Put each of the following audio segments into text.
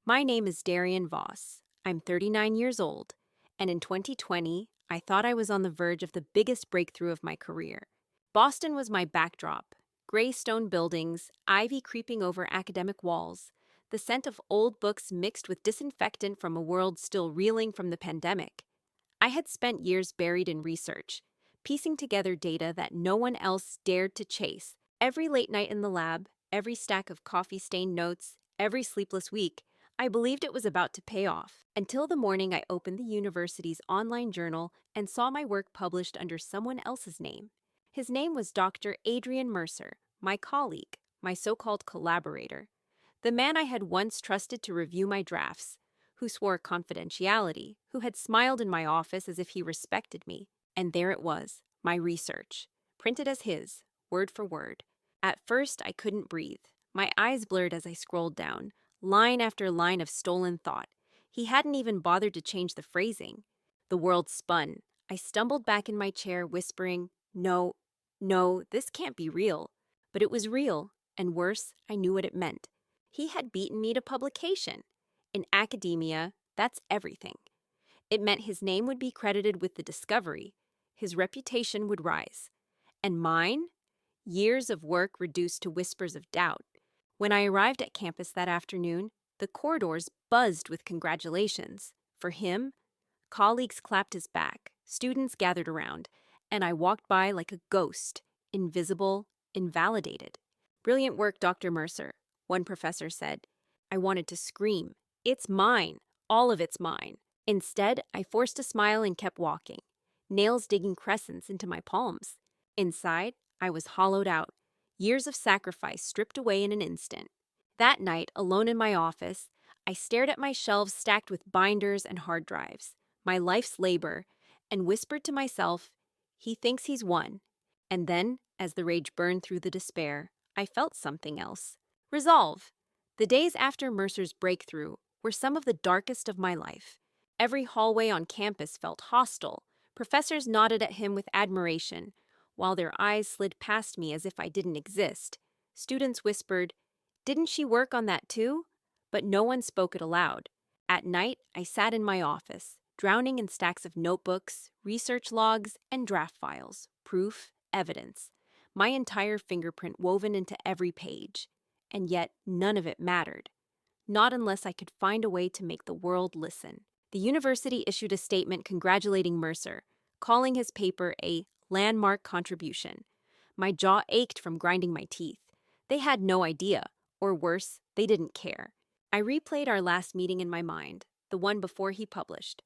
My name is Darian Voss. I'm 39 years old, and in 2020, I thought I was on the verge of the biggest breakthrough of my career. Boston was my backdrop: gray stone buildings, ivy creeping over academic walls, the scent of old books mixed with disinfectant from a world still reeling from the pandemic. I had spent years buried in research, piecing together data that no one else dared to chase. Every late night in the lab, every stack of coffee-stained notes, every sleepless week, I believed it was about to pay off, until the morning I opened the university's online journal and saw my work published under someone else's name. His name was Dr. Adrian Mercer, my colleague, my so-called collaborator, the man I had once trusted to review my drafts, who swore confidentiality, who had smiled in my office as if he respected me. And there it was, my research, printed as his, word for word. At first, I couldn't breathe. My eyes blurred as I scrolled down, line after line of stolen thought. He hadn't even bothered to change the phrasing. The world spun. I stumbled back in my chair, whispering, "No, no, this can't be real." But it was real, and worse, I knew what it meant. He had beaten me to publication. In academia, that's everything. It meant his name would be credited with the discovery. His reputation would rise. And mine? Years of work reduced to whispers of doubt. When I arrived at campus that afternoon, the corridors buzzed with congratulations. For him, colleagues clapped his back, students gathered around, and I walked by like a ghost, invisible, invalidated. "Brilliant work, Dr. Mercer," one professor said. I wanted to scream. "It's mine. All of it's mine." Instead, I forced a smile and kept walking, nails digging crescents into my palms. Inside, I was hollowed out, years of sacrifice stripped away in an instant. That night, alone in my office, I stared at my shelves stacked with binders and hard drives, my life's labor, and whispered to myself, "He thinks he's won." And then, as the rage burned through the despair, I felt something else. Resolve. The days after Mercer's breakthrough were some of the darkest of my life. Every hallway on campus felt hostile. Professors nodded at him with admiration, while their eyes slid past me as if I didn't exist. Students whispered, "Didn't she work on that too?" But no one spoke it aloud. At night, I sat in my office, drowning in stacks of notebooks, research logs, and draft files, proof, evidence, my entire fingerprint woven into every page. And yet, none of it mattered. Not unless I could find a way to make the world listen. The university issued a statement congratulating Mercer, calling his paper a landmark contribution. My jaw ached from grinding my teeth. They had no idea, or worse, they didn't care. I replayed our last meeting in my mind, the one before he published.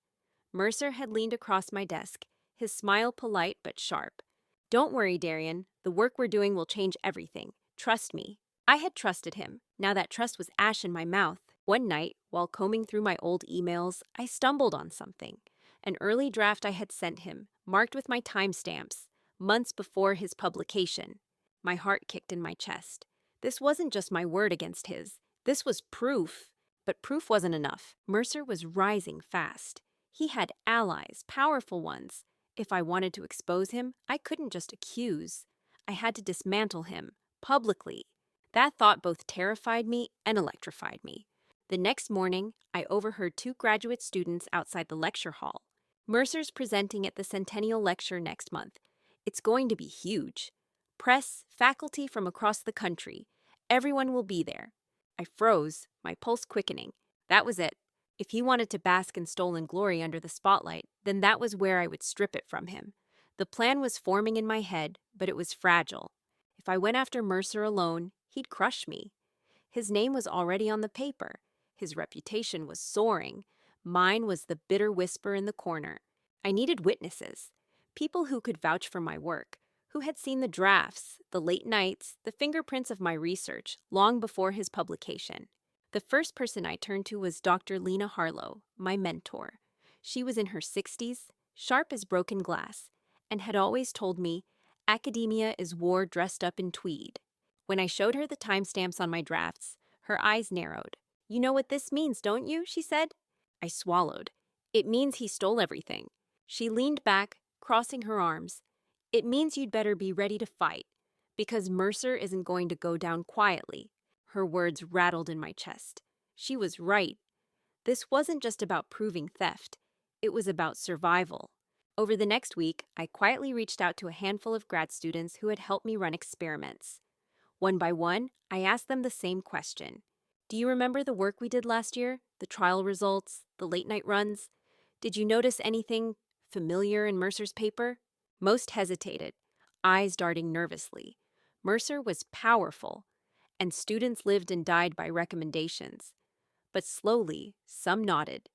Mercer had leaned across my desk, his smile polite but sharp. "Don't worry, Darian. The work we're doing will change everything. Trust me." I had trusted him. Now that trust was ash in my mouth. One night, while combing through my old emails, I stumbled on something. An early draft I had sent him, marked with my timestamps, months before his publication. My heart kicked in my chest. This wasn't just my word against his. This was proof. But proof wasn't enough. Mercer was rising fast. He had allies, powerful ones. If I wanted to expose him, I couldn't just accuse. I had to dismantle him, publicly. That thought both terrified me and electrified me. The next morning, I overheard two graduate students outside the lecture hall. "Mercer's presenting at the Centennial Lecture next month. It's going to be huge. Press, faculty from across the country. Everyone will be there." I froze, my pulse quickening. That was it. If he wanted to bask in stolen glory under the spotlight, then that was where I would strip it from him. The plan was forming in my head, but it was fragile. If I went after Mercer alone, he'd crush me. His name was already on the paper. His reputation was soaring. Mine was the bitter whisper in the corner. I needed witnesses, people who could vouch for my work, who had seen the drafts, the late nights, the fingerprints of my research long before his publication. The first person I turned to was Dr. Lena Harlow, my mentor. She was in her 60s, sharp as broken glass, and had always told me, "Academia is war dressed up in tweed." When I showed her the timestamps on my drafts, her eyes narrowed. "You know what this means, don't you?" she said. I swallowed. "It means he stole everything." She leaned back, crossing her arms. "It means you'd better be ready to fight, because Mercer isn't going to go down quietly." Her words rattled in my chest. She was right. This wasn't just about proving theft, it was about survival. Over the next week, I quietly reached out to a handful of grad students who had helped me run experiments. One by one, I asked them the same question. Do you remember the work we did last year? The trial results, the late night runs? Did you notice anything familiar in Mercer's paper? Most hesitated, eyes darting nervously. Mercer was powerful, and students lived and died by recommendations. But slowly, some nodded.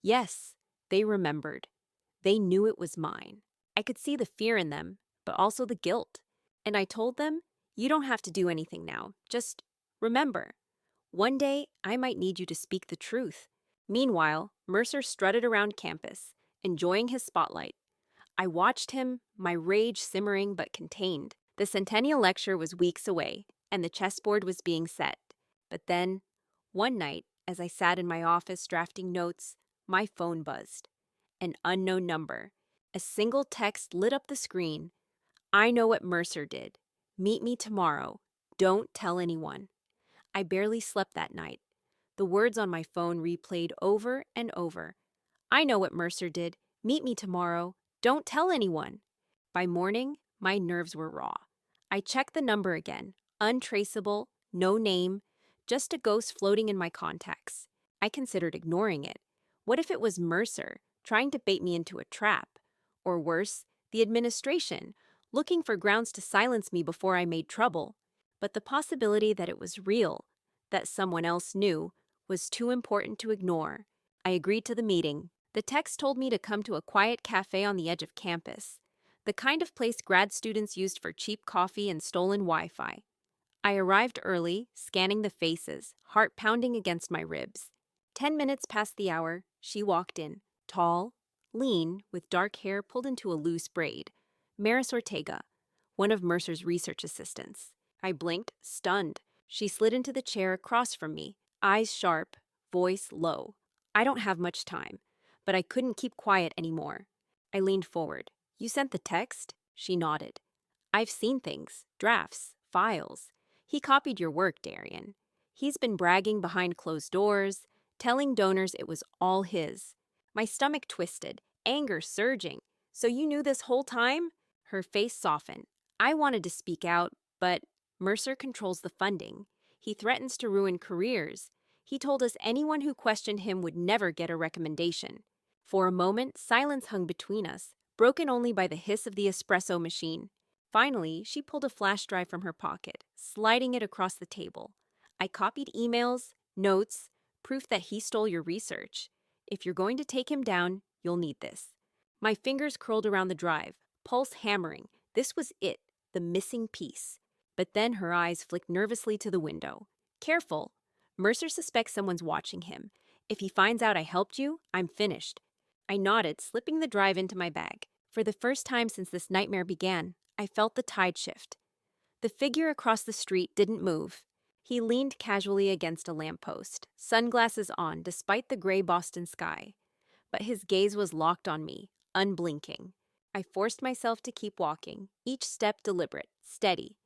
Yes, they remembered. They knew it was mine. I could see the fear in them, but also the guilt. And I told them, you don't have to do anything now. Just remember. One day, I might need you to speak the truth. Meanwhile, Mercer strutted around campus, enjoying his spotlight. I watched him, my rage simmering but contained. The centennial lecture was weeks away, and the chessboard was being set. But then, one night, as I sat in my office drafting notes, my phone buzzed. An unknown number. A single text lit up the screen. I know what Mercer did. Meet me tomorrow. Don't tell anyone. I barely slept that night. The words on my phone replayed over and over. I know what Mercer did. Meet me tomorrow. Don't tell anyone. By morning, my nerves were raw. I checked the number again. Untraceable, no name, just a ghost floating in my contacts. I considered ignoring it. What if it was Mercer, trying to bait me into a trap? Or worse, the administration, looking for grounds to silence me before I made trouble. But the possibility that it was real, that someone else knew, was too important to ignore. I agreed to the meeting. The text told me to come to a quiet cafe on the edge of campus, the kind of place grad students used for cheap coffee and stolen Wi-Fi. I arrived early, scanning the faces, heart pounding against my ribs. 10 minutes past the hour, she walked in, tall, lean, with dark hair pulled into a loose braid. Maris Ortega, one of Mercer's research assistants. I blinked, stunned. She slid into the chair across from me, eyes sharp, voice low. I don't have much time, but I couldn't keep quiet anymore. I leaned forward. You sent the text? She nodded. I've seen things, drafts, files. He copied your work, Darian. He's been bragging behind closed doors, telling donors it was all his. My stomach twisted, anger surging. So you knew this whole time? Her face softened. I wanted to speak out, but Mercer controls the funding. He threatens to ruin careers. He told us anyone who questioned him would never get a recommendation. For a moment, silence hung between us, broken only by the hiss of the espresso machine. Finally, she pulled a flash drive from her pocket, sliding it across the table. I copied emails, notes, proof that he stole your research. If you're going to take him down, you'll need this. My fingers curled around the drive, pulse hammering. This was it, the missing piece. But then her eyes flicked nervously to the window. Careful. Mercer suspects someone's watching him. If he finds out I helped you, I'm finished. I nodded, slipping the drive into my bag. For the first time since this nightmare began, I felt the tide shift. The figure across the street didn't move. He leaned casually against a lamppost, sunglasses on despite the gray Boston sky. But his gaze was locked on me, unblinking. I forced myself to keep walking, each step deliberate, steady.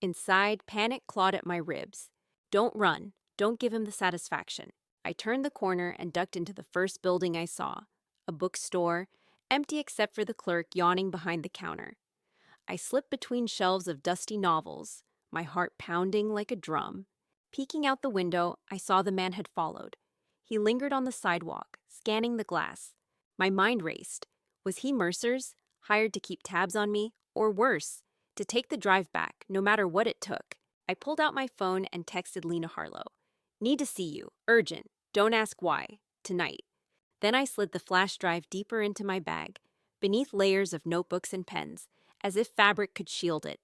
Inside, panic clawed at my ribs. Don't run. Don't give him the satisfaction. I turned the corner and ducked into the first building I saw. A bookstore, empty except for the clerk yawning behind the counter. I slipped between shelves of dusty novels, my heart pounding like a drum. Peeking out the window, I saw the man had followed. He lingered on the sidewalk, scanning the glass. My mind raced. Was he Mercer's, hired to keep tabs on me, or worse, to take the drive back, no matter what it took? I pulled out my phone and texted Lena Harlow. Need to see you. Urgent. Don't ask why. Tonight. Then I slid the flash drive deeper into my bag, beneath layers of notebooks and pens, as if fabric could shield it.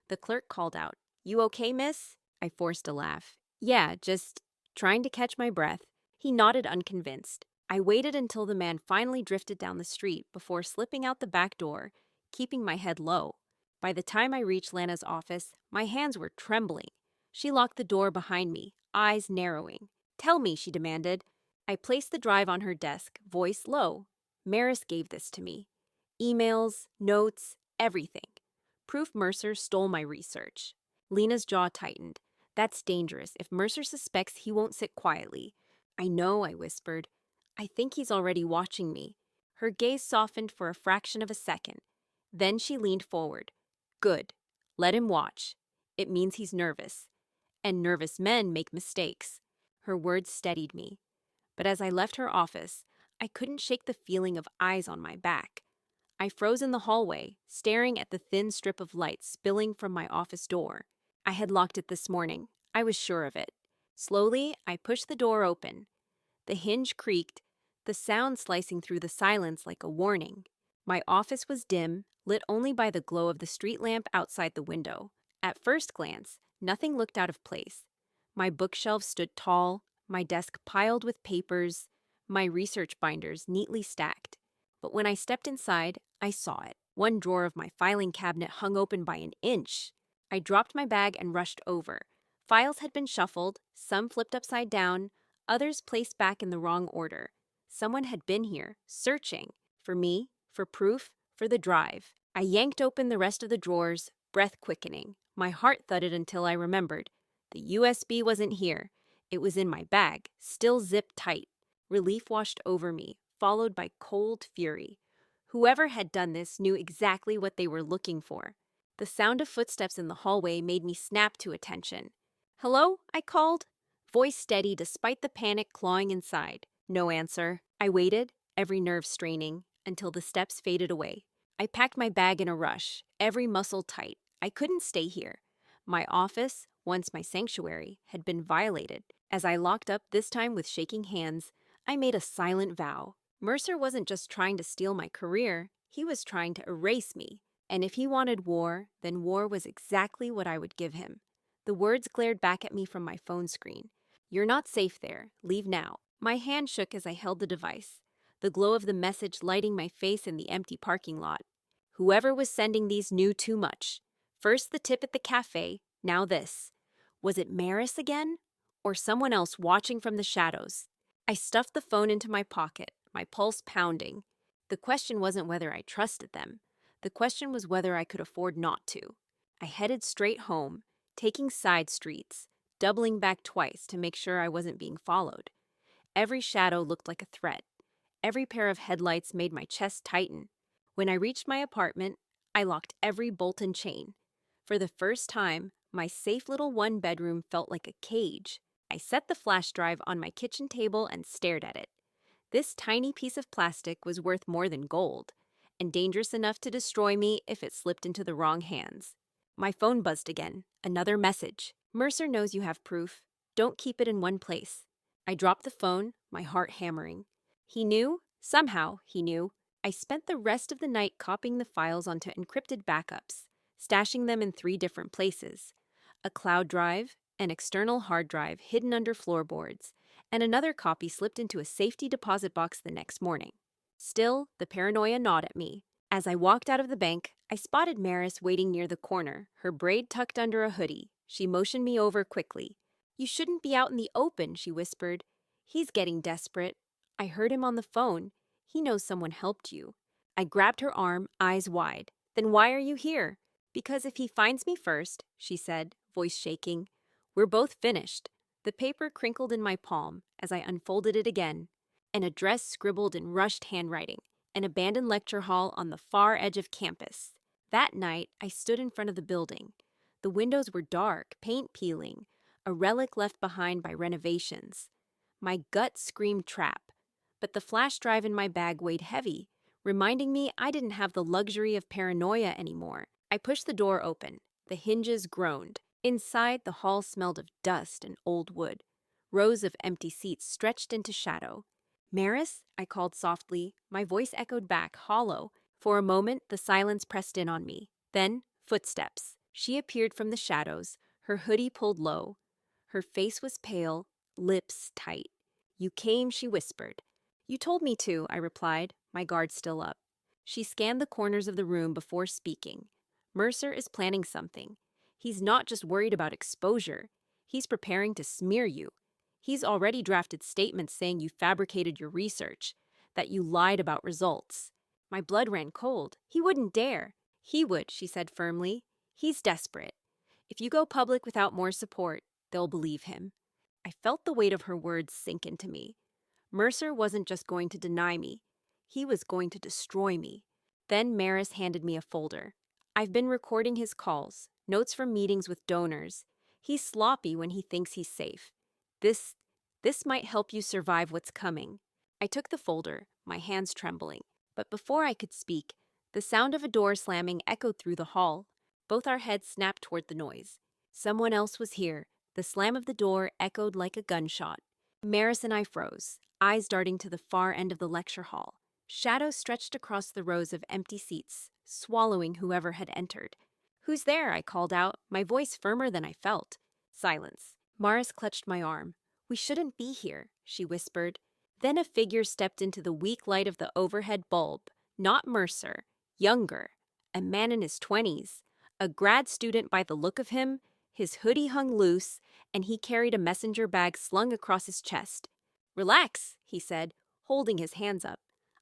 The clerk called out, You okay, miss? I forced a laugh. Yeah, just trying to catch my breath. He nodded unconvinced. I waited until the man finally drifted down the street before slipping out the back door, keeping my head low. By the time I reached Lana's office, my hands were trembling. She locked the door behind me, eyes narrowing. Tell me, she demanded. I placed the drive on her desk, voice low. Maris gave this to me. Emails, notes, everything. Proof Mercer stole my research. Lena's jaw tightened. That's dangerous. If Mercer suspects, he won't sit quietly. I know, I whispered. I think he's already watching me. Her gaze softened for a fraction of a second. Then she leaned forward. Good. Let him watch. It means he's nervous. And nervous men make mistakes. Her words steadied me. But as I left her office, I couldn't shake the feeling of eyes on my back. I froze in the hallway, staring at the thin strip of light spilling from my office door. I had locked it this morning. I was sure of it. Slowly, I pushed the door open. The hinge creaked, the sound slicing through the silence like a warning. My office was dim, lit only by the glow of the street lamp outside the window. At first glance, nothing looked out of place. My bookshelves stood tall, my desk piled with papers, my research binders neatly stacked. But when I stepped inside, I saw it. One drawer of my filing cabinet hung open by an inch. I dropped my bag and rushed over. Files had been shuffled, some flipped upside down, others placed back in the wrong order. Someone had been here, searching. For me, for proof, for the drive. I yanked open the rest of the drawers, breath quickening. My heart thudded until I remembered. The USB wasn't here. It was in my bag, still zipped tight. Relief washed over me, followed by cold fury. Whoever had done this knew exactly what they were looking for. The sound of footsteps in the hallway made me snap to attention. "Hello?" I called. Voice steady despite the panic clawing inside. No answer. I waited, every nerve straining, until the steps faded away. I packed my bag in a rush, every muscle tight. I couldn't stay here. My office, once my sanctuary, had been violated. As I locked up, this time with shaking hands, I made a silent vow. Mercer wasn't just trying to steal my career, he was trying to erase me. And if he wanted war, then war was exactly what I would give him. The words glared back at me from my phone screen. "You're not safe there. Leave now." My hand shook as I held the device, the glow of the message lighting my face in the empty parking lot. Whoever was sending these knew too much. First the tip at the cafe, now this. Was it Maris again? Or someone else watching from the shadows? I stuffed the phone into my pocket, my pulse pounding. The question wasn't whether I trusted them. The question was whether I could afford not to. I headed straight home, taking side streets, doubling back twice to make sure I wasn't being followed. Every shadow looked like a threat. Every pair of headlights made my chest tighten. When I reached my apartment, I locked every bolt and chain. For the first time, my safe little one-bedroom felt like a cage. I set the flash drive on my kitchen table and stared at it. This tiny piece of plastic was worth more than gold, and dangerous enough to destroy me if it slipped into the wrong hands. My phone buzzed again. Another message. "Mercer knows you have proof. Don't keep it in one place." I dropped the phone, my heart hammering. He knew. Somehow, he knew. I spent the rest of the night copying the files onto encrypted backups, stashing them in 3 different places. A cloud drive, an external hard drive hidden under floorboards, and another copy slipped into a safety deposit box the next morning. Still, the paranoia gnawed at me. As I walked out of the bank, I spotted Maris waiting near the corner, her braid tucked under a hoodie. She motioned me over quickly. "You shouldn't be out in the open," she whispered. "He's getting desperate. I heard him on the phone. He knows someone helped you." I grabbed her arm, eyes wide. "Then why are you here?" "Because if he finds me first," she said, voice shaking, "we're both finished." The paper crinkled in my palm as I unfolded it again. An address scribbled in rushed handwriting. An abandoned lecture hall on the far edge of campus. That night, I stood in front of the building. The windows were dark, paint peeling, a relic left behind by renovations. My gut screamed trap, but the flash drive in my bag weighed heavy, reminding me I didn't have the luxury of paranoia anymore. I pushed the door open. The hinges groaned. Inside, the hall smelled of dust and old wood. Rows of empty seats stretched into shadow. "Maris?" I called softly. My voice echoed back, hollow. For a moment, the silence pressed in on me. Then, footsteps. She appeared from the shadows, her hoodie pulled low. Her face was pale, lips tight. "You came," she whispered. "You told me to," I replied, my guard still up. She scanned the corners of the room before speaking. "Mercer is planning something. He's not just worried about exposure. He's preparing to smear you. He's already drafted statements saying you fabricated your research, that you lied about results." My blood ran cold. "He wouldn't dare." "He would," she said firmly. "He's desperate. If you go public without more support, they'll believe him." I felt the weight of her words sink into me. Mercer wasn't just going to deny me, he was going to destroy me. Then Maris handed me a folder. I've been recording his calls, notes from meetings with donors. He's sloppy when he thinks he's safe. This, this might help you survive what's coming. I took the folder, my hands trembling. But before I could speak, the sound of a door slamming echoed through the hall. Both our heads snapped toward the noise. Someone else was here. The slam of the door echoed like a gunshot. Maris and I froze, eyes darting to the far end of the lecture hall. Shadows stretched across the rows of empty seats, swallowing whoever had entered. "Who's there?" I called out, my voice firmer than I felt. Silence. Maris clutched my arm. "We shouldn't be here," she whispered. Then a figure stepped into the weak light of the overhead bulb. Not Mercer. Younger. A man in his 20s. A grad student by the look of him. His hoodie hung loose, and he carried a messenger bag slung across his chest. "Relax," he said, holding his hands up.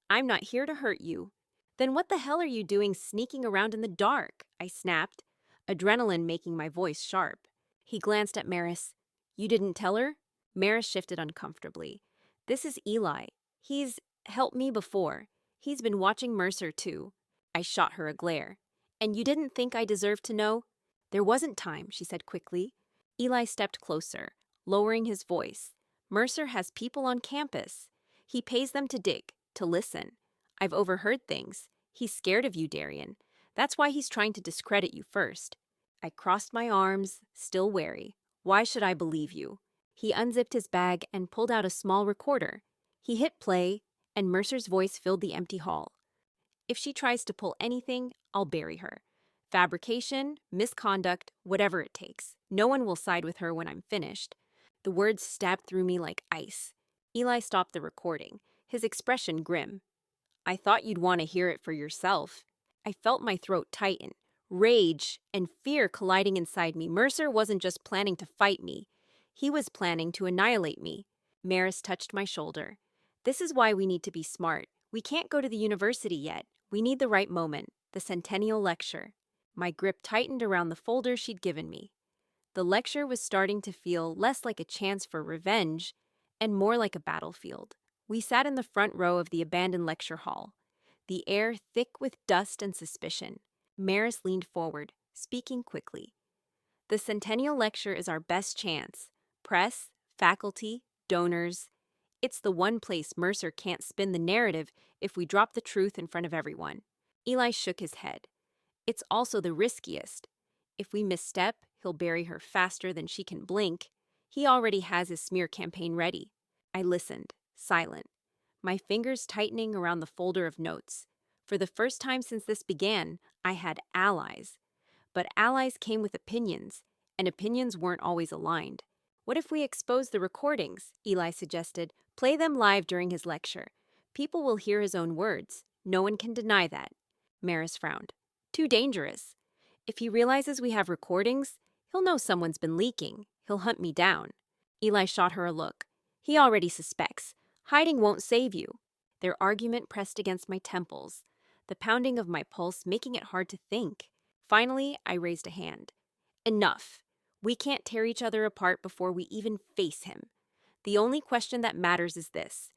"I'm not here to hurt you." "Then what the hell are you doing sneaking around in the dark?" I snapped, adrenaline making my voice sharp. He glanced at Maris. "You didn't tell her?" Maris shifted uncomfortably. "This is Eli. He's helped me before. He's been watching Mercer, too." I shot her a glare. "And you didn't think I deserved to know?" "There wasn't time," she said quickly. Eli stepped closer, lowering his voice. "Mercer has people on campus. He pays them to dig, to listen. I've overheard things. He's scared of you, Darian. That's why he's trying to discredit you first." I crossed my arms, still wary. "Why should I believe you?" He unzipped his bag and pulled out a small recorder. He hit play, and Mercer's voice filled the empty hall. "If she tries to pull anything, I'll bury her. Fabrication, misconduct, whatever it takes. No one will side with her when I'm finished." The words stabbed through me like ice. Eli stopped the recording, his expression grim. "I thought you'd want to hear it for yourself." I felt my throat tighten, rage and fear colliding inside me. Mercer wasn't just planning to fight me. He was planning to annihilate me. Maris touched my shoulder. "This is why we need to be smart. We can't go to the university yet. We need the right moment, the centennial lecture." My grip tightened around the folder she'd given me. The lecture was starting to feel less like a chance for revenge and more like a battlefield. We sat in the front row of the abandoned lecture hall, the air thick with dust and suspicion. Maris leaned forward, speaking quickly. "The centennial lecture is our best chance. Press, faculty, donors. It's the one place Mercer can't spin the narrative if we drop the truth in front of everyone." Eli shook his head. "It's also the riskiest. If we misstep, he'll bury her faster than she can blink. He already has his smear campaign ready." I listened, silent, my fingers tightening around the folder of notes. For the first time since this began, I had allies. But allies came with opinions, and opinions weren't always aligned. "What if we expose the recordings?" Eli suggested. "Play them live during his lecture. People will hear his own words. No one can deny that." Maris frowned. "Too dangerous. If he realizes we have recordings, he'll know someone's been leaking. He'll hunt me down." Eli shot her a look. "He already suspects. Hiding won't save you." Their argument pressed against my temples, the pounding of my pulse making it hard to think. Finally, I raised a hand. "Enough. We can't tear each other apart before we even face him. The only question that matters is this.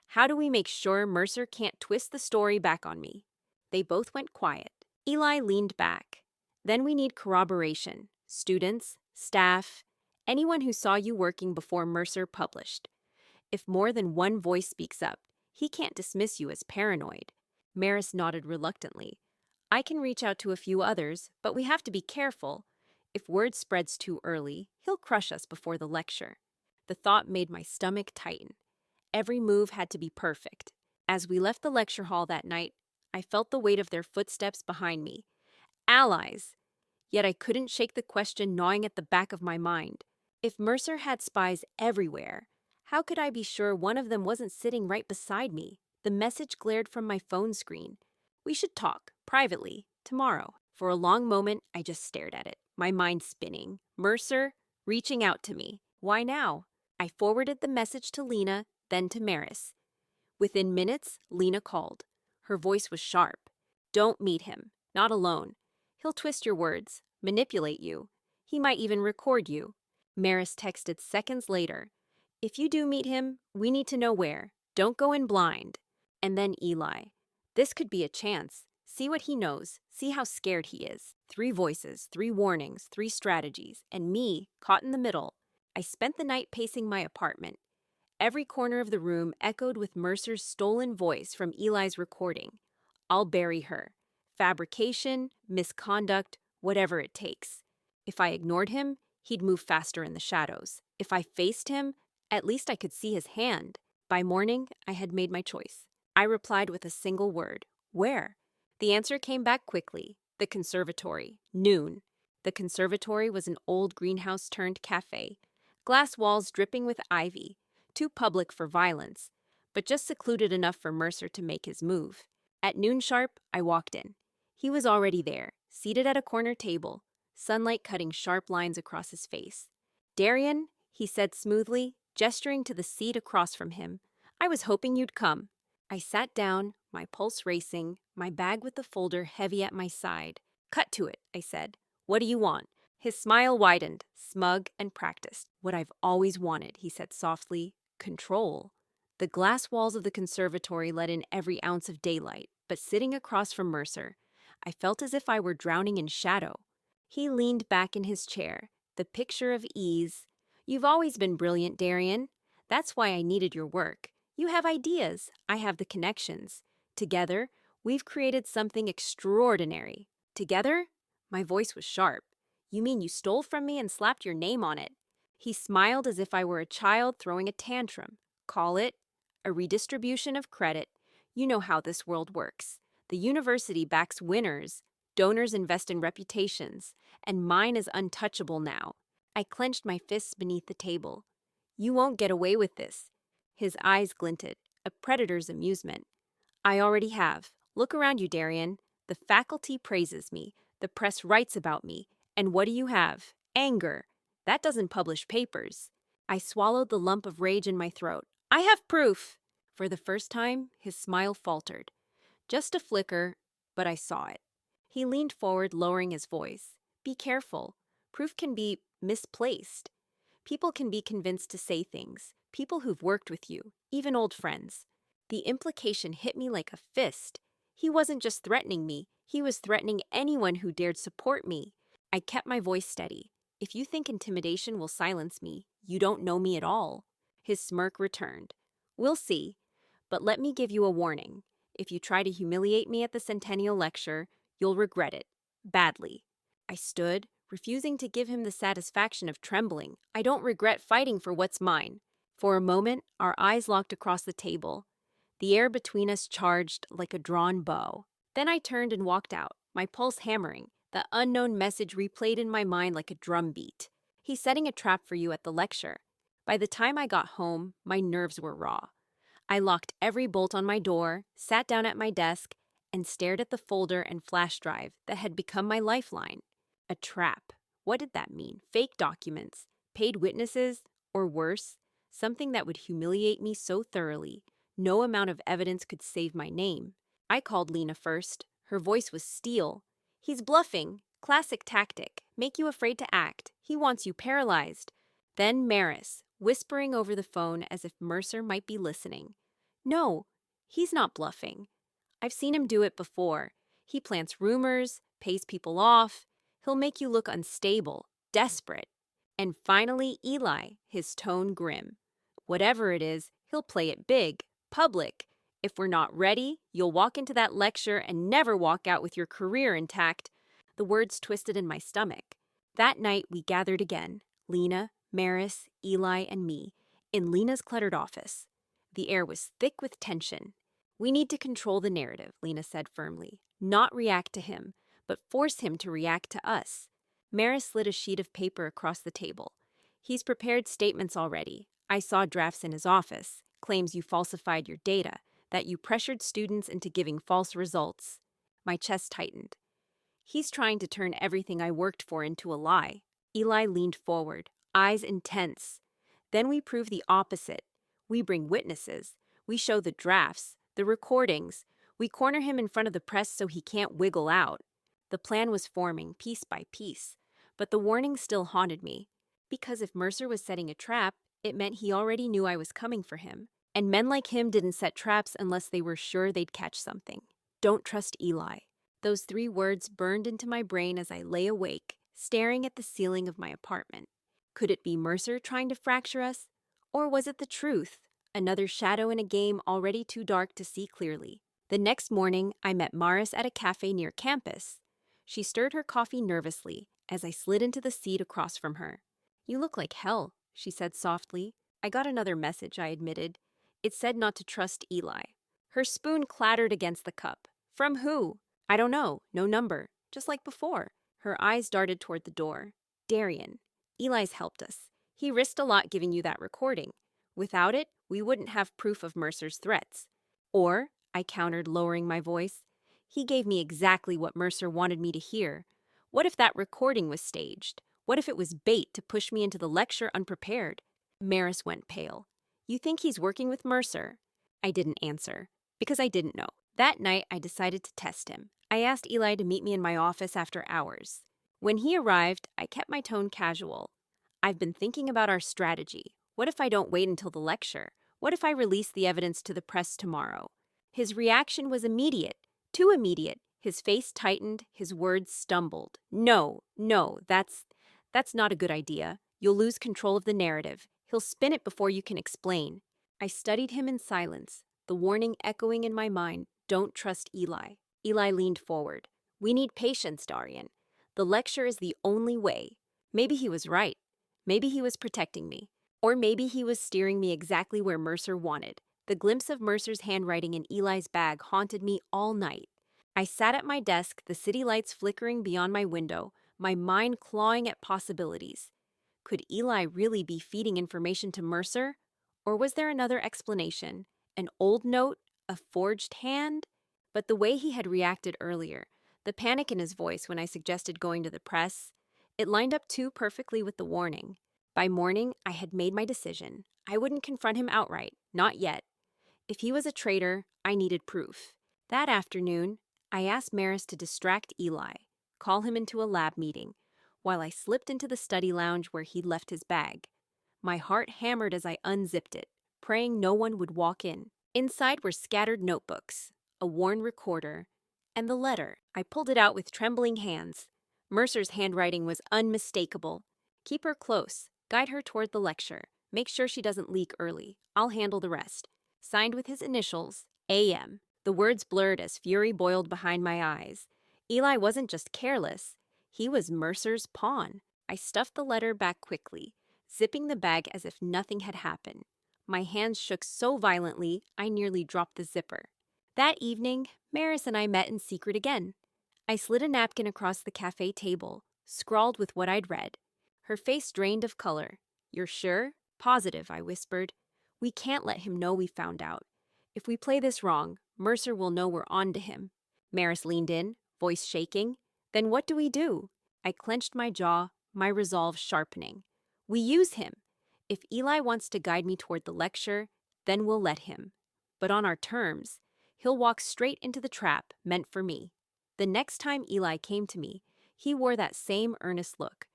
How do we make sure Mercer can't twist the story back on me?" They both went quiet. Eli leaned back. "Then we need corroboration. Students, staff, anyone who saw you working before Mercer published. If more than one voice speaks up, he can't dismiss you as paranoid." Maris nodded reluctantly. "I can reach out to a few others, but we have to be careful. If word spreads too early, he'll crush us before the lecture." The thought made my stomach tighten. Every move had to be perfect. As we left the lecture hall that night, I felt the weight of their footsteps behind me. Allies! Yet I couldn't shake the question gnawing at the back of my mind. If Mercer had spies everywhere, how could I be sure one of them wasn't sitting right beside me? The message glared from my phone screen. "We should talk, privately, tomorrow." For a long moment, I just stared at it, my mind spinning. Mercer, reaching out to me. Why now? I forwarded the message to Lena, then to Maris. Within minutes, Lena called. Her voice was sharp. "Don't meet him. Not alone. He'll twist your words, manipulate you. He might even record you." Maris texted seconds later. If you do meet him, we need to know where. Don't go in blind. And then Eli. This could be a chance. See what he knows. See how scared he is. 3 voices, 3 warnings, 3 strategies, and me, caught in the middle. I spent the night pacing my apartment. Every corner of the room echoed with Mercer's stolen voice from Eli's recording. I'll bury her. Fabrication, misconduct, whatever it takes. If I ignored him, he'd move faster in the shadows. If I faced him, at least I could see his hand. By morning, I had made my choice. I replied with a single word. Where? The answer came back quickly. The conservatory. Noon. The conservatory was an old greenhouse-turned-cafe. Glass walls dripping with ivy. Too public for violence, but just secluded enough for Mercer to make his move. At noon sharp, I walked in. He was already there, seated at a corner table, sunlight cutting sharp lines across his face. "Darian," he said smoothly, gesturing to the seat across from him, "I was hoping you'd come." I sat down, my pulse racing, my bag with the folder heavy at my side. "Cut to it," I said. "What do you want?" His smile widened, smug and practiced. "What I've always wanted," he said softly. "Control." The glass walls of the conservatory let in every ounce of daylight, but sitting across from Mercer, I felt as if I were drowning in shadow. He leaned back in his chair, the picture of ease. "You've always been brilliant, Darian. That's why I needed your work. You have ideas. I have the connections. Together, we've created something extraordinary." "Together?" My voice was sharp. "You mean you stole from me and slapped your name on it?" He smiled as if I were a child throwing a tantrum. "Call it a redistribution of credit. You know how this world works. The university backs winners, donors invest in reputations, and mine is untouchable now." I clenched my fists beneath the table. "You won't get away with this." His eyes glinted, a predator's amusement. "I already have. Look around you, Darian. The faculty praises me. The press writes about me. And what do you have? Anger. That doesn't publish papers." I swallowed the lump of rage in my throat. "I have proof." For the first time, his smile faltered. Just a flicker, but I saw it. He leaned forward, lowering his voice. "Be careful. Proof can be misplaced. People can be convinced to say things. People who've worked with you, even old friends." The implication hit me like a fist. He wasn't just threatening me. He was threatening anyone who dared support me. I kept my voice steady. "If you think intimidation will silence me, you don't know me at all." His smirk returned. "We'll see. But let me give you a warning. If you try to humiliate me at the Centennial Lecture, you'll regret it. Badly." I stood, refusing to give him the satisfaction of trembling. "I don't regret fighting for what's mine." For a moment, our eyes locked across the table. The air between us charged like a drawn bow. Then I turned and walked out, my pulse hammering, the unknown message replayed in my mind like a drum beat. "He's setting a trap for you at the lecture." By the time I got home, my nerves were raw. I locked every bolt on my door, sat down at my desk, and stared at the folder and flash drive that had become my lifeline. A trap. What did that mean? Fake documents, paid witnesses, or worse, something that would humiliate me so thoroughly no amount of evidence could save my name. I called Lena first. Her voice was steel. "He's bluffing. Classic tactic. Make you afraid to act. He wants you paralyzed." Then Maris, whispering over the phone as if Mercer might be listening. "No, he's not bluffing. I've seen him do it before. He plants rumors, pays people off. He'll make you look unstable, desperate." And finally, Eli, his tone grim. "Whatever it is, he'll play it big, public. If we're not ready, you'll walk into that lecture and never walk out with your career intact." The words twisted in my stomach. That night, we gathered again, Lena, Maris, Eli, and me, in Lena's cluttered office. The air was thick with tension. "We need to control the narrative," Lena said firmly. "Not react to him, but force him to react to us." Maris slid a sheet of paper across the table. "He's prepared statements already. I saw drafts in his office. Claims you falsified your data, that you pressured students into giving false results." My chest tightened. "He's trying to turn everything I worked for into a lie." Eli leaned forward, eyes intense. "Then we prove the opposite. We bring witnesses. We show the drafts, the recordings. We corner him in front of the press so he can't wiggle out." The plan was forming, piece by piece. But the warning still haunted me. Because if Mercer was setting a trap, It meant he already knew I was coming for him. And men like him didn't set traps unless they were sure they'd catch something. Don't trust Eli. Those 3 words burned into my brain as I lay awake, staring at the ceiling of my apartment. Could it be Mercer trying to fracture us? Or was it the truth? Another shadow in a game already too dark to see clearly. The next morning, I met Maris at a cafe near campus. She stirred her coffee nervously as I slid into the seat across from her. "You look like hell," she said softly. "I got another message," I admitted. It said not to trust Eli. Her spoon clattered against the cup. "From who?" "I don't know. No number. Just like before." Her eyes darted toward the door. "Darian. Eli's helped us. He risked a lot giving you that recording. Without it, we wouldn't have proof of Mercer's threats." "Or," I countered, lowering my voice, "he gave me exactly what Mercer wanted me to hear. What if that recording was staged? What if it was bait to push me into the lecture unprepared?" Maris went pale. "You think he's working with Mercer?" I didn't answer, because I didn't know. That night, I decided to test him. I asked Eli to meet me in my office after hours. When he arrived, I kept my tone casual. "I've been thinking about our strategy. What if I don't wait until the lecture? What if I release the evidence to the press tomorrow?" His reaction was immediate, too immediate. His face tightened, his words stumbled. "No, that's not a good idea. You'll lose control of the narrative. He'll spin it before you can explain." I studied him in silence, the warning echoing in my mind, "Don't trust Eli." Eli leaned forward. "We need patience, Darian. The lecture is the only way." Maybe he was right. Maybe he was protecting me. Or maybe he was steering me exactly where Mercer wanted. The glimpse of Mercer's handwriting in Eli's bag haunted me all night. I sat at my desk, the city lights flickering beyond my window, my mind clawing at possibilities. Could Eli really be feeding information to Mercer? Or was there another explanation? An old note? A forged hand? But the way he had reacted earlier, the panic in his voice when I suggested going to the press, it lined up too perfectly with the warning. By morning, I had made my decision. I wouldn't confront him outright, not yet. If he was a traitor, I needed proof. That afternoon, I asked Maris to distract Eli, call him into a lab meeting, while I slipped into the study lounge where he'd left his bag. My heart hammered as I unzipped it, praying no one would walk in. Inside were scattered notebooks, a worn recorder, and the letter. I pulled it out with trembling hands. Mercer's handwriting was unmistakable. "Keep her close. Guide her toward the lecture. Make sure she doesn't leak early. I'll handle the rest." Signed with his initials, A.M. The words blurred as fury boiled behind my eyes. Eli wasn't just careless. He was Mercer's pawn. I stuffed the letter back quickly, zipping the bag as if nothing had happened. My hands shook so violently, I nearly dropped the zipper. That evening, Maris and I met in secret again. I slid a napkin across the cafe table, scrawled with what I'd read. Her face drained of color. "You're sure?" "Positive," I whispered. "We can't let him know we found out. If we play this wrong, Mercer will know we're on to him." Maris leaned in, voice shaking. "Then what do we do?" I clenched my jaw, my resolve sharpening. "We use him. If Eli wants to guide me toward the lecture, then we'll let him. But on our terms. He'll walk straight into the trap meant for me." The next time Eli came to me, he wore that same earnest look,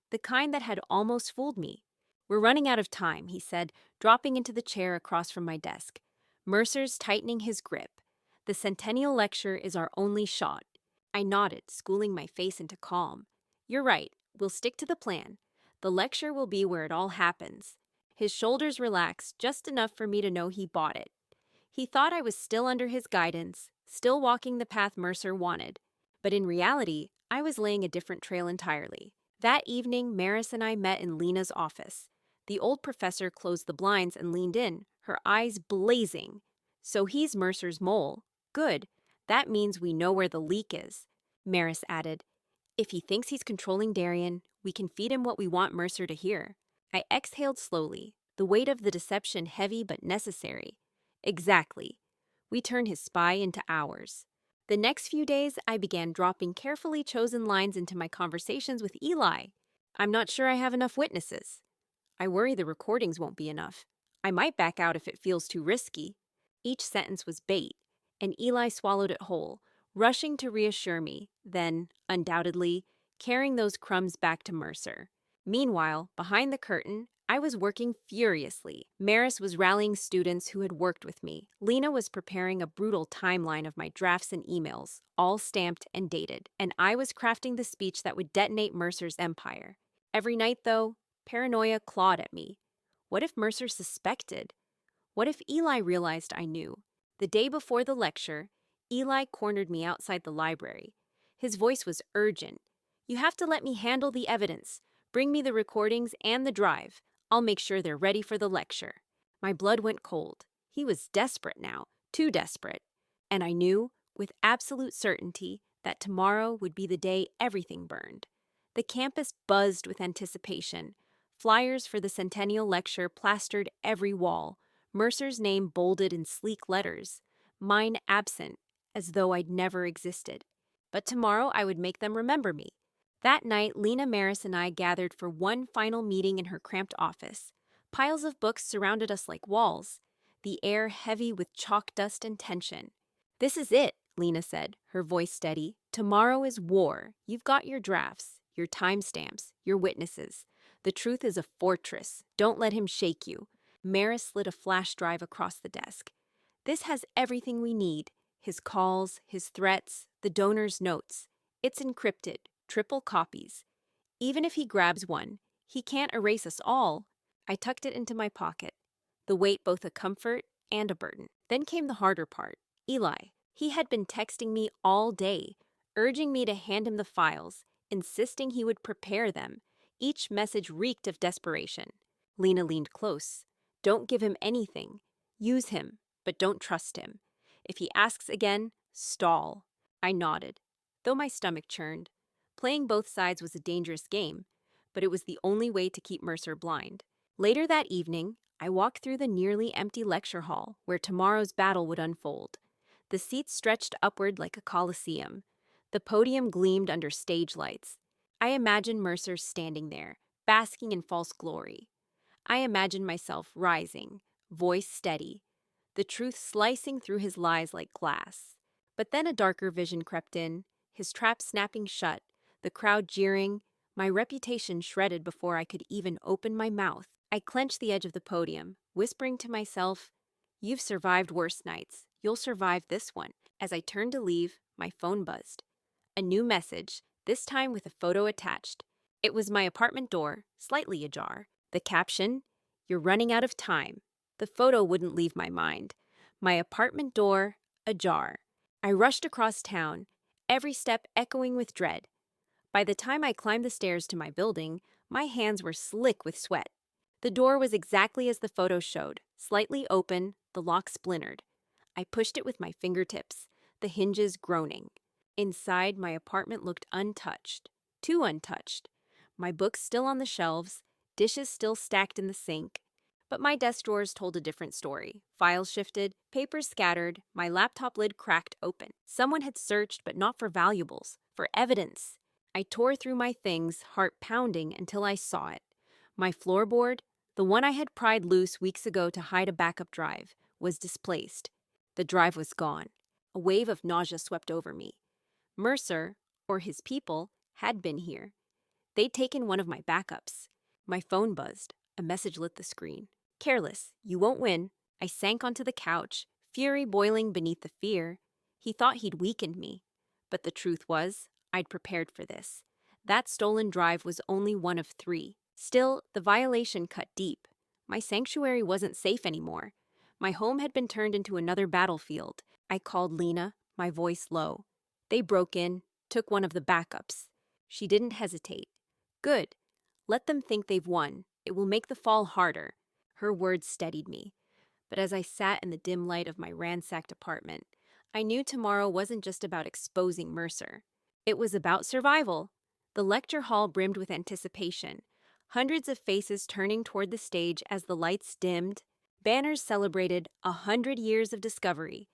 the kind that had almost fooled me. "We're running out of time," he said, dropping into the chair across from my desk. Mercer's tightening his grip. "The Centennial Lecture is our only shot." I nodded, schooling my face into calm. "You're right. We'll stick to the plan. The lecture will be where it all happens." His shoulders relaxed just enough for me to know he bought it. He thought I was still under his guidance, still walking the path Mercer wanted. But in reality, I was laying a different trail entirely. That evening, Maris and I met in Lena's office. The old professor closed the blinds and leaned in, her eyes blazing. "So he's Mercer's mole. Good. That means we know where the leak is." Maris added, "If he thinks he's controlling Darian, we can feed him what we want Mercer to hear." I exhaled slowly, the weight of the deception heavy but necessary. Exactly. We turned his spy into ours. The next few days, I began dropping carefully chosen lines into my conversations with Eli. "I'm not sure I have enough witnesses." "I worry the recordings won't be enough." "I might back out if it feels too risky." Each sentence was bait, and Eli swallowed it whole, rushing to reassure me, then, undoubtedly, carrying those crumbs back to Mercer. Meanwhile, behind the curtain, I was working furiously. Maris was rallying students who had worked with me. Lena was preparing a brutal timeline of my drafts and emails, all stamped and dated. And I was crafting the speech that would detonate Mercer's empire. Every night, though, paranoia clawed at me. What if Mercer suspected? What if Eli realized I knew? The day before the lecture, Eli cornered me outside the library. His voice was urgent. "You have to let me handle the evidence. Bring me the recordings and the drive. I'll make sure they're ready for the lecture." My blood went cold. He was desperate now, too desperate. And I knew, with absolute certainty, that tomorrow would be the day everything burned. The campus buzzed with anticipation. Flyers for the Centennial Lecture plastered every wall. Mercer's name bolded in sleek letters. Mine absent, as though I'd never existed. But tomorrow I would make them remember me. That night, Lena Maris and I gathered for one final meeting in her cramped office. Piles of books surrounded us like walls, the air heavy with chalk dust and tension. "This is it," Lena said, her voice steady. "Tomorrow is war. You've got your drafts, your timestamps, your witnesses. The truth is a fortress. Don't let him shake you." Maris slid a flash drive across the desk. "This has everything we need. His calls, his threats, the donor's notes. It's encrypted, triple copies. Even if he grabs one, he can't erase us all." I tucked it into my pocket, the weight both a comfort and a burden. Then came the harder part. Eli. He had been texting me all day, urging me to hand him the files, insisting he would prepare them. Each message reeked of desperation. Lena leaned close. "Don't give him anything. Use him, but don't trust him. If he asks again, stall." I nodded, though my stomach churned. Playing both sides was a dangerous game, but it was the only way to keep Mercer blind. Later that evening, I walked through the nearly empty lecture hall where tomorrow's battle would unfold. The seats stretched upward like a coliseum. The podium gleamed under stage lights. I imagined Mercer standing there, basking in false glory. I imagined myself rising, voice steady, the truth slicing through his lies like glass. But then a darker vision crept in, his trap snapping shut, the crowd jeering, my reputation shredded before I could even open my mouth. I clenched the edge of the podium, whispering to myself, "You've survived worse nights. You'll survive this one." As I turned to leave, my phone buzzed. A new message, this time with a photo attached. It was my apartment door, slightly ajar. The caption, "You're running out of time." The photo wouldn't leave my mind. My apartment door, ajar. I rushed across town, every step echoing with dread. By the time I climbed the stairs to my building, my hands were slick with sweat. The door was exactly as the photo showed, slightly open, the lock splintered. I pushed it with my fingertips, the hinges groaning. Inside, my apartment looked untouched, too untouched. My books still on the shelves, dishes still stacked in the sink. But my desk drawers told a different story. Files shifted, papers scattered, my laptop lid cracked open. Someone had searched, but not for valuables, for evidence. I tore through my things, heart pounding, until I saw it. My floorboard, the one I had pried loose weeks ago to hide a backup drive, was displaced. The drive was gone. A wave of nausea swept over me. Mercer, or his people, had been here. They'd taken one of my backups. My phone buzzed. A message lit the screen. "Careless, you won't win." I sank onto the couch, fury boiling beneath the fear. He thought he'd weakened me. But the truth was, I'd prepared for this. That stolen drive was only one of 3. Still, the violation cut deep. My sanctuary wasn't safe anymore. My home had been turned into another battlefield. I called Lena, my voice low. They broke in, took one of the backups. She didn't hesitate. "Good. Let them think they've won. It will make the fall harder." Her words steadied me. But as I sat in the dim light of my ransacked apartment, I knew tomorrow wasn't just about exposing Mercer. It was about survival. The lecture hall brimmed with anticipation. Hundreds of faces turning toward the stage as the lights dimmed. Banners celebrated 100 years of discovery.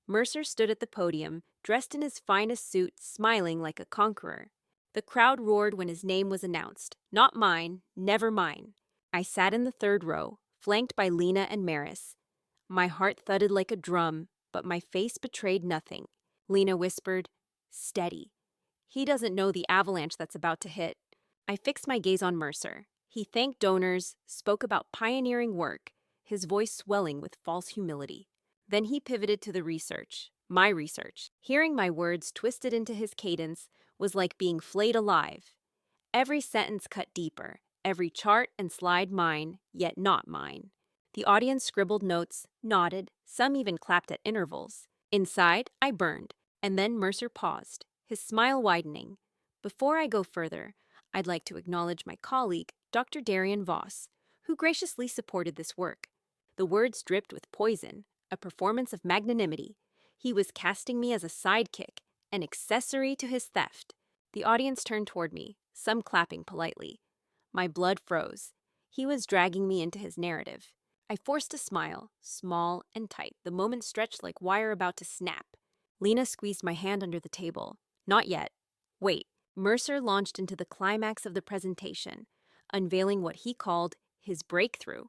Mercer stood at the podium, dressed in his finest suit, smiling like a conqueror. The crowd roared when his name was announced. Not mine, never mine. I sat in the third row, flanked by Lena and Maris. My heart thudded like a drum, but my face betrayed nothing. Lena whispered, "Steady. He doesn't know the avalanche that's about to hit." I fixed my gaze on Mercer. He thanked donors, spoke about pioneering work, his voice swelling with false humility. Then he pivoted to the research, my research. Hearing my words twisted into his cadence was like being flayed alive. Every sentence cut deeper, every chart and slide mine, yet not mine. The audience scribbled notes, nodded, some even clapped at intervals. Inside, I burned, and then Mercer paused, his smile widening. Before I go further, I'd like to acknowledge my colleague, Dr. Darian Voss, who graciously supported this work. The words dripped with poison, a performance of magnanimity. He was casting me as a sidekick, an accessory to his theft. The audience turned toward me, some clapping politely. My blood froze. He was dragging me into his narrative. I forced a smile, small and tight, the moment stretched like wire about to snap. Lena squeezed my hand under the table. Not yet. Wait. Mercer launched into the climax of the presentation, unveiling what he called his breakthrough.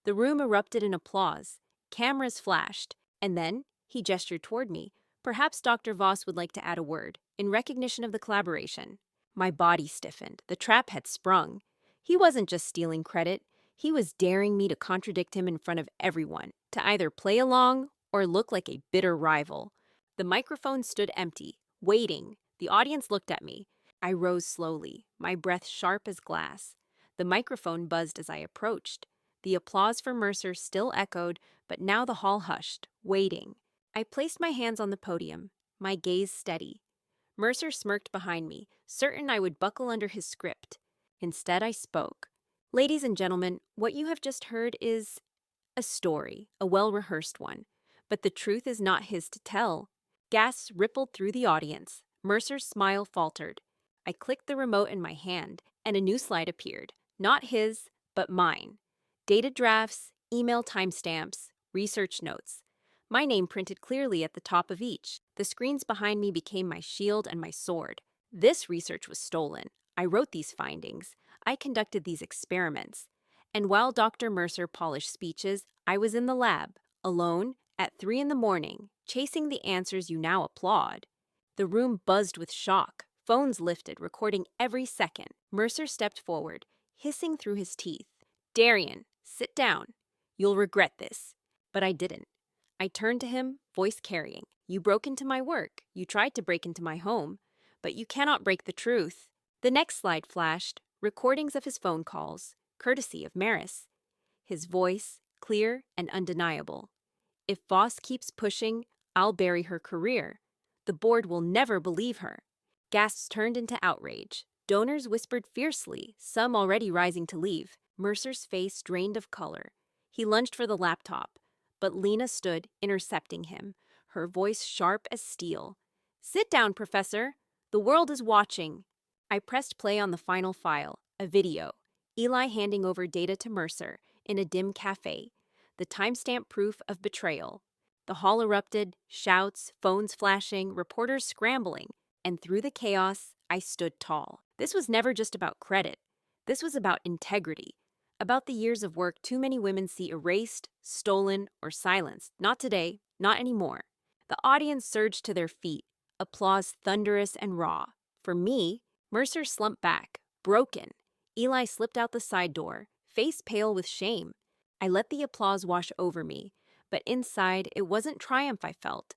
The room erupted in applause. Cameras flashed, and then he gestured toward me. Perhaps Dr. Voss would like to add a word, in recognition of the collaboration. My body stiffened. The trap had sprung. He wasn't just stealing credit. He was daring me to contradict him in front of everyone, to either play along or look like a bitter rival. The microphone stood empty, waiting. The audience looked at me. I rose slowly, my breath sharp as glass. The microphone buzzed as I approached. The applause for Mercer still echoed, but now the hall hushed, waiting. I placed my hands on the podium, my gaze steady. Mercer smirked behind me, certain I would buckle under his script. Instead, I spoke. Ladies and gentlemen, what you have just heard is a story, a well-rehearsed one. But the truth is not his to tell. Gasps rippled through the audience. Mercer's smile faltered. I clicked the remote in my hand, and a new slide appeared. Not his, but mine. Dated drafts, email timestamps, research notes. My name printed clearly at the top of each. The screens behind me became my shield and my sword. This research was stolen. I wrote these findings. I conducted these experiments. And while Dr. Mercer polished speeches, I was in the lab, alone, at 3 a.m, chasing the answers you now applaud. The room buzzed with shock. Phones lifted, recording every second. Mercer stepped forward, hissing through his teeth. Darian, sit down. You'll regret this. But I didn't. I turned to him, voice carrying. You broke into my work. You tried to break into my home. But you cannot break the truth. The next slide flashed, recordings of his phone calls, courtesy of Maris. His voice, clear and undeniable. If Voss keeps pushing, I'll bury her career. The board will never believe her. Gasps turned into outrage. Donors whispered fiercely, some already rising to leave. Mercer's face drained of color. He lunged for the laptop, but Lena stood, intercepting him, her voice sharp as steel. Sit down, Professor. The world is watching. I pressed play on the final file, a video. Eli handing over data to Mercer in a dim cafe, the timestamp proof of betrayal. The hall erupted, shouts, phones flashing, reporters scrambling, and through the chaos, I stood tall. This was never just about credit. This was about integrity, about the years of work too many women see erased, stolen, or silenced. Not today, not anymore. The audience surged to their feet, applause thunderous and raw. For me, Mercer slumped back, broken. Eli slipped out the side door, face pale with shame. I let the applause wash over me, but inside it wasn't triumph I felt.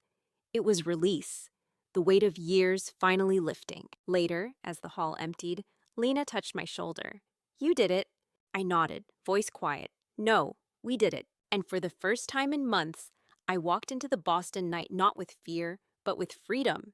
It was release, the weight of years finally lifting. Later, as the hall emptied, Lena touched my shoulder. You did it. I nodded, voice quiet. No, we did it. And for the first time in months, I walked into the Boston night not with fear, but with freedom.